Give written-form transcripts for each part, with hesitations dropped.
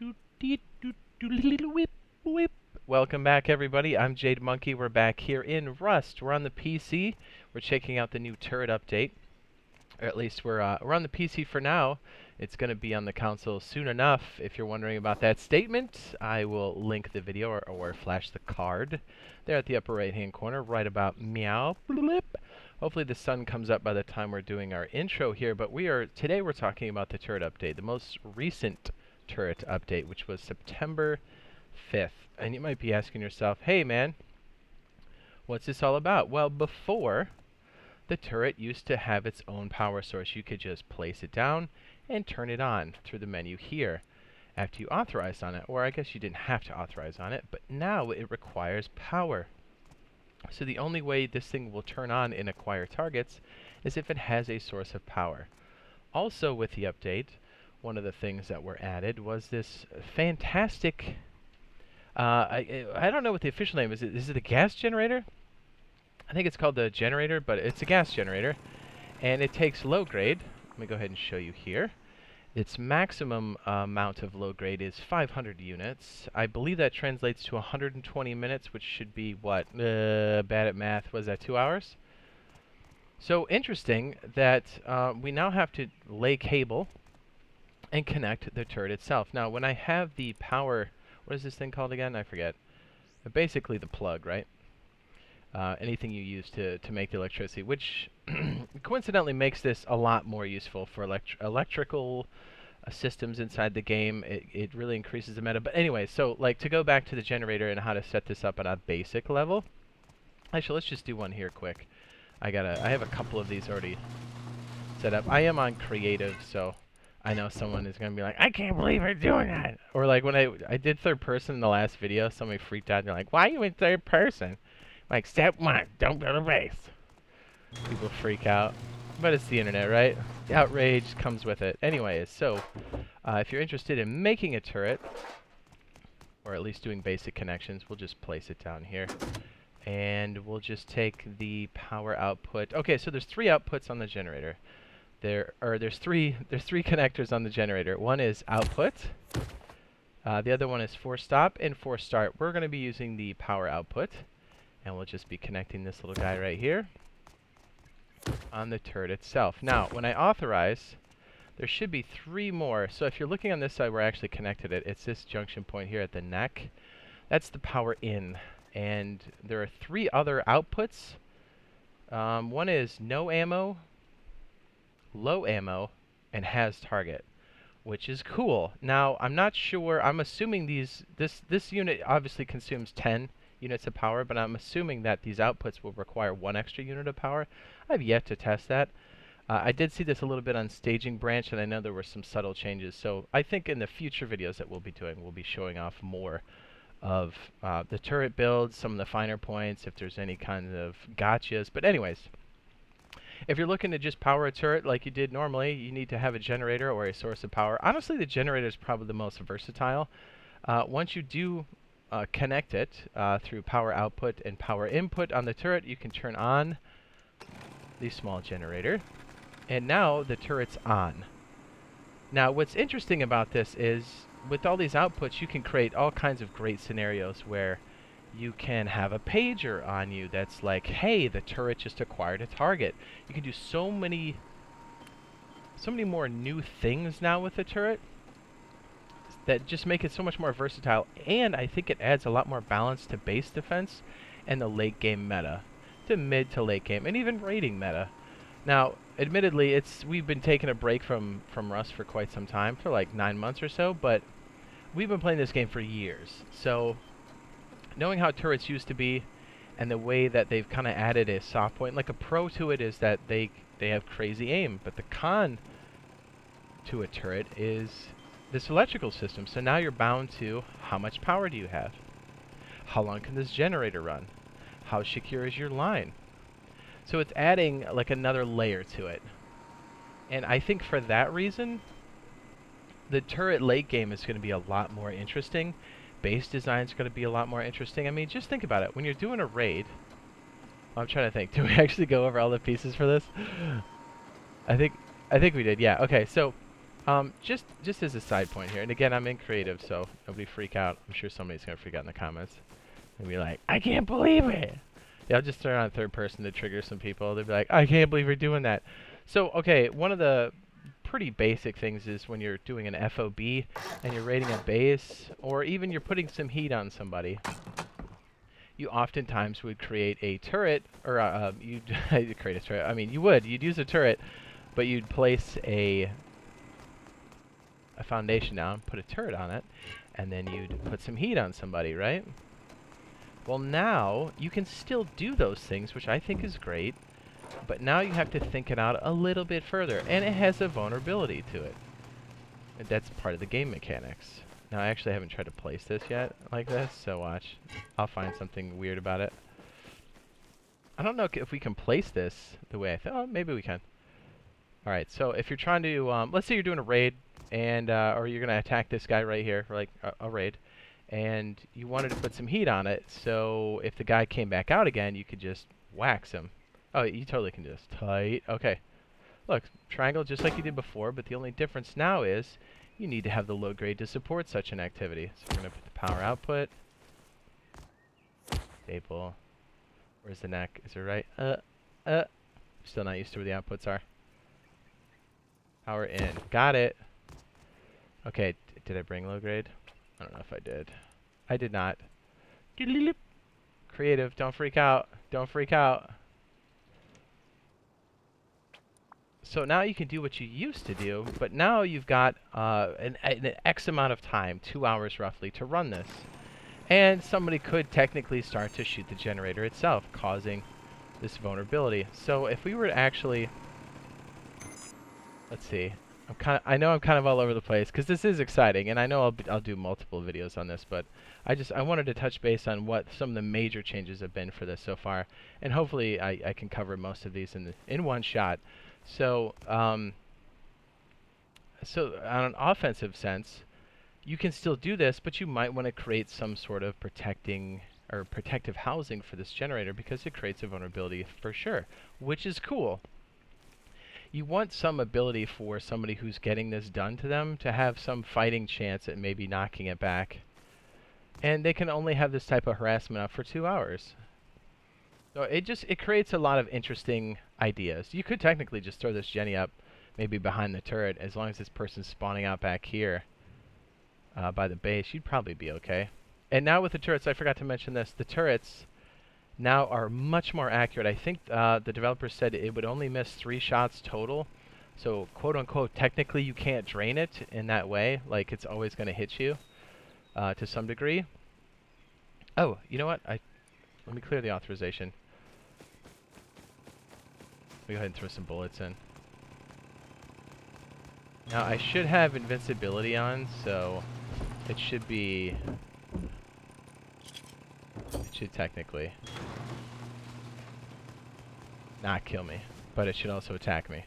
Whip, whip. Welcome back, everybody. I'm Jade Monkey. We're back here in Rust. We're on the PC. We're checking out the new turret update. Or at least we're on the PC for now. It's going to be on the console soon enough. If you're wondering about that statement, I will link the video or flash the card there at the upper right-hand corner, right about meow. Blip. Hopefully the sun comes up by the time we're doing our intro here. But today we're talking about the turret update, the most recent turret update, which was September 5th. And you might be asking yourself, hey man, what's this all about? Well, before, the turret used to have its own power source. You could just place it down and turn it on through the menu here after you authorized on it. Or I guess you didn't have to authorize on it, but now it requires power. So the only way this thing will turn on and acquire targets is if it has a source of power. Also with the update, one of the things that were added was this fantastic, I don't know what the official name is. Is it a gas generator? I think it's called the generator, but it's a gas generator. And it takes low grade. Let me go ahead and show you here. Its maximum amount of low grade is 500 units. I believe that translates to 120 minutes, which should be what? Bad at math. Was that 2 hours? So interesting that we now have to lay cable and connect the turret itself. Now, when I have the power, what is this thing called again? I forget. Basically the plug, right? Anything you use to make the electricity, which coincidentally makes this a lot more useful for electrical systems inside the game. It really increases the meta. But anyway, so like to go back to the generator and how to set this up on a basic level. Actually, let's just do one here quick. I have a couple of these already set up. I am on creative, so I know someone is going to be like, I can't believe you're doing that. Or like when I did third person in the last video, somebody freaked out and they're like, why are you in third person? Like, step one, don't build a base. People freak out. But it's the internet, right? The outrage comes with it. Anyways, so if you're interested in making a turret, or at least doing basic connections, we'll just place it down here. And we'll just take the power output. Okay, so there's 3 outputs on the generator. There's three connectors on the generator. One is output. The other one is for stop and for start. We're going to be using the power output. And we'll just be connecting this little guy right here on the turret itself. Now, when I authorize, there should be 3 more. So if you're looking on this side where I actually connected it, it's this junction point here at the neck. That's the power in. And there are 3 other outputs. One is no ammo, low ammo, and has target, which is cool. Now, I'm not sure. I'm assuming this unit obviously consumes 10 units of power, but I'm assuming that these outputs will require 1 extra unit of power. I've yet to test that. I did see this a little bit on Staging Branch, and I know there were some subtle changes. So I think in the future videos that we'll be doing, we'll be showing off more of the turret builds, some of the finer points, if there's any kind of gotchas. But anyways, if you're looking to just power a turret like you did normally, you need to have a generator or a source of power. Honestly, the generator is probably the most versatile. Once you do connect it through power output and power input on the turret, you can turn on the small generator. And now the turret's on. Now, what's interesting about this is with all these outputs, you can create all kinds of great scenarios where you can have a pager on you that's like, hey, the turret just acquired a target. You can do so many more new things now with the turret that just make it so much more versatile, and I think it adds a lot more balance to base defense and the late game meta, to mid to late game, and even raiding meta. Now, admittedly, we've been taking a break from Rust for quite some time, for like 9 months or so, but we've been playing this game for years. So, knowing how turrets used to be, and the way that they've kind of added a soft point, like a pro to it is that they have crazy aim, but the con to a turret is this electrical system. So now you're bound to how much power do you have? How long can this generator run? How secure is your line? So it's adding like another layer to it. And I think for that reason, the turret late game is going to be a lot more interesting. Base design is going to be a lot more interesting. I mean, just think about it. When you're doing a raid, I'm trying to think. Do we actually go over all the pieces for this? I think we did. Yeah. Okay. So Just as a side point here, and again, I'm in creative, so nobody freak out. I'm sure somebody's gonna freak out in the comments and be like, "I can't believe it." Yeah, I'll just turn on third person to trigger some people. They'll be like, "I can't believe you're doing that." So, okay, one of the pretty basic things is when you're doing an FOB and you're raiding a base, or even you're putting some heat on somebody, you oftentimes would create a turret, or you'd create a turret. I mean, you'd use a turret, but you'd place a foundation down, put a turret on it, and then you'd put some heat on somebody, right? Well, now you can still do those things, which I think is great, but now you have to think it out a little bit further, and it has a vulnerability to it. And that's part of the game mechanics. Now, I actually haven't tried to place this yet like this, so watch. I'll find something weird about it. I don't know if we can place this the way I thought. Oh, maybe we can. Alright, so if you're trying to, let's say you're doing a raid, and or you're going to attack this guy right here, like a raid, and you wanted to put some heat on it, so if the guy came back out again, you could just wax him. Oh, you totally can just tight. Okay. Look, triangle just like you did before, but the only difference now is you need to have the low grade to support such an activity. So we're going to put the power output. Staple. Where's the neck? Is it right? Still not used to where the outputs are. Power in. Got it. Okay, did I bring low grade? I don't know if I did. I did not. Creative, don't freak out. Don't freak out. So now you can do what you used to do, but now you've got an X amount of time, 2 hours roughly, to run this. And somebody could technically start to shoot the generator itself, causing this vulnerability. So if we were to actually... Let's see. I know I'm kind of all over the place, because this is exciting, and I know I'll do multiple videos on this, but I wanted to touch base on what some of the major changes have been for this so far, and hopefully I can cover most of these in one shot. So, so on an offensive sense, you can still do this, but you might want to create some sort of protective housing for this generator, because it creates a vulnerability for sure, which is cool. You want some ability for somebody who's getting this done to them to have some fighting chance at maybe knocking it back. And they can only have this type of harassment up for 2 hours. So it creates a lot of interesting ideas. You could technically just throw this Jenny up maybe behind the turret, as long as this person's spawning out back here by the base, you'd probably be okay. And now with the turrets, I forgot to mention this, the turrets now are much more accurate. I think the developers said it would only miss 3 shots total. So quote unquote, technically you can't drain it in that way, like it's always going to hit you to some degree. Oh, you know what? Let me clear the authorization. Let me go ahead and throw some bullets in. Now I should have invincibility on, so it should be... It should technically not kill me, but it should also attack me.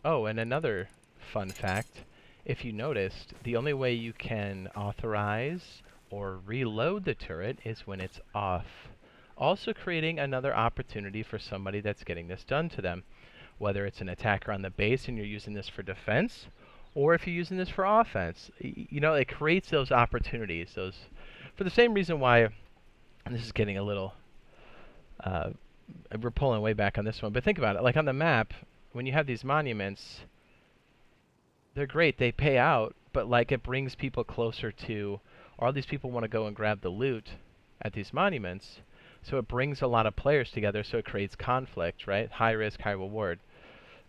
Oh, and another fun fact, if you noticed, the only way you can authorize or reload the turret is when it's off. Also creating another opportunity for somebody that's getting this done to them. Whether it's an attacker on the base and you're using this for defense, or if you're using this for offense. You know, it creates those opportunities. For the same reason why, and this is getting a little, we're pulling way back on this one, but think about it. Like on the map, when you have these monuments, they're great, they pay out, but like it brings people closer to, all these people want to go and grab the loot at these monuments, so it brings a lot of players together, so it creates conflict, right? High risk, high reward.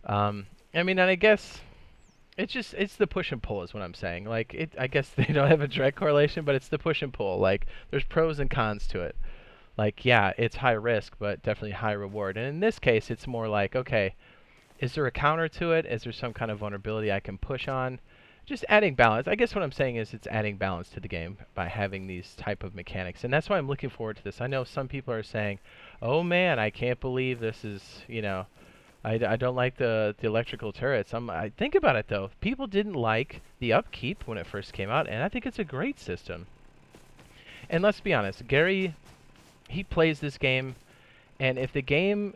I mean, and I guess it's the push and pull is what I'm saying. Like, I guess they don't have a direct correlation, but it's the push and pull. Like, there's pros and cons to it. Like, yeah, it's high risk, but definitely high reward. And in this case, it's more like, okay, is there a counter to it? Is there some kind of vulnerability I can push on? Just adding balance. I guess what I'm saying is it's adding balance to the game by having these type of mechanics. And that's why I'm looking forward to this. I know some people are saying, oh man, I can't believe this is, you know, I don't like the electrical turrets. I think about it though. People didn't like the upkeep when it first came out, and I think it's a great system. And let's be honest, Gary, he plays this game, And if the game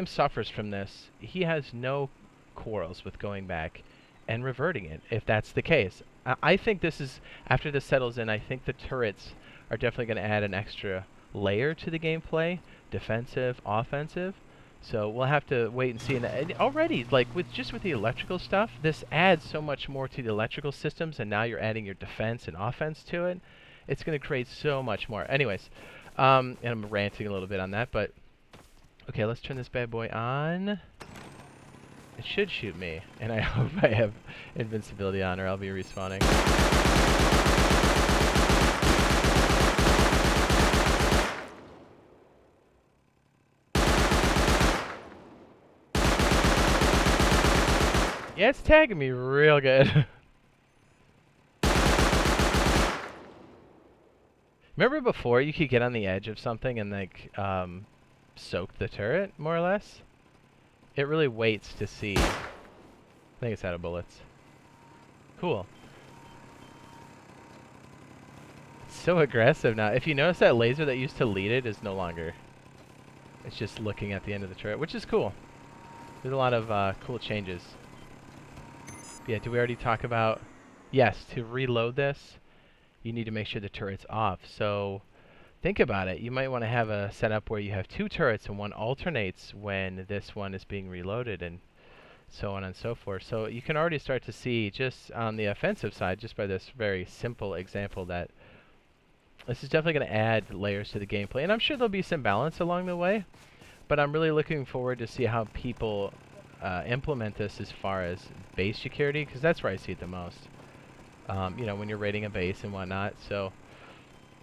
suffers from this, he has no quarrels with going back and reverting it if that's the case. I think this is, after this settles in, I think the turrets are definitely going to add an extra layer to the gameplay, defensive, offensive. So we'll have to wait and see. And already, like with the electrical stuff, this adds so much more to the electrical systems, and now you're adding your defense and offense to it. It's going to create so much more. Anyways, and I'm ranting a little bit on that, but okay, let's turn this bad boy on. It should shoot me, and I hope I have invincibility on, or I'll be respawning. Yeah, it's tagging me real good. Remember before you could get on the edge of something and like soak the turret, more or less? It really waits to see. I think it's out of bullets. Cool. It's so aggressive now. If you notice, that laser that used to lead it is no longer. It's just looking at the end of the turret, which is cool. There's a lot of cool changes. Yeah, did we already talk about... Yes, to reload this, you need to make sure the turret's off. So think about it. You might want to have a setup where you have two turrets and one alternates when this one is being reloaded, and so on and so forth. So you can already start to see, just on the offensive side, just by this very simple example, that this is definitely going to add layers to the gameplay. And I'm sure there'll be some balance along the way, but I'm really looking forward to see how people implement this as far as base security, because that's where I see it the most. You know, when you're raiding a base and whatnot. So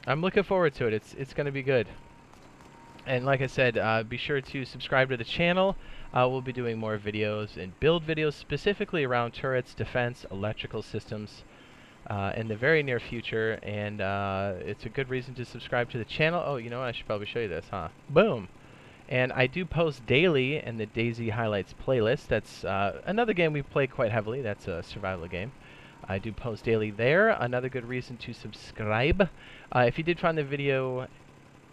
I'm looking forward to it. It's going to be good. And like I said, be sure to subscribe to the channel. We'll be doing more videos and build videos specifically around turrets, defense, electrical systems in the very near future. And it's a good reason to subscribe to the channel. Oh, you know what? I should probably show you this, huh? Boom! And I do post daily in the DayZ Highlights playlist. That's another game we play quite heavily. That's a survival game. I do post daily there. Another good reason to subscribe. If you did find the video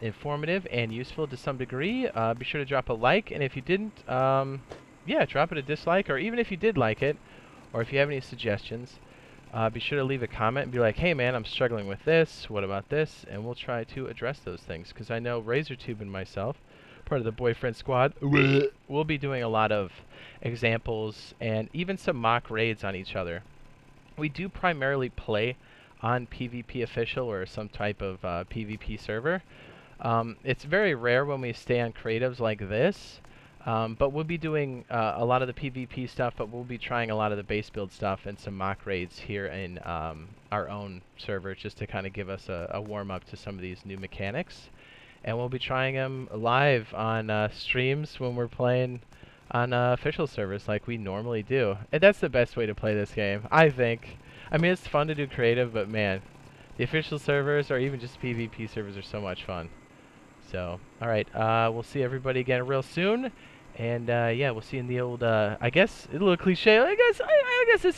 informative and useful to some degree, be sure to drop a like. And if you didn't, yeah, drop it a dislike. Or even if you did like it, or if you have any suggestions, be sure to leave a comment and be like, hey man, I'm struggling with this. What about this? And we'll try to address those things. Because I know RazorTube and myself, part of the Boyfriend Squad, we'll be doing a lot of examples and even some mock raids on each other. We do primarily play on PvP Official or some type of PvP server. It's very rare when we stay on creatives like this, but we'll be doing a lot of the PvP stuff, but we'll be trying a lot of the base build stuff and some mock raids here in our own server, just to kind of give us a warm-up to some of these new mechanics. And we'll be trying them live on streams when we're playing on official servers like we normally do. And that's the best way to play this game, I think. I mean, it's fun to do creative, but man, the official servers or even just PvP servers are so much fun. So, alright, we'll see everybody again real soon. And yeah, we'll see you in the old, I guess, a little cliche, I guess it's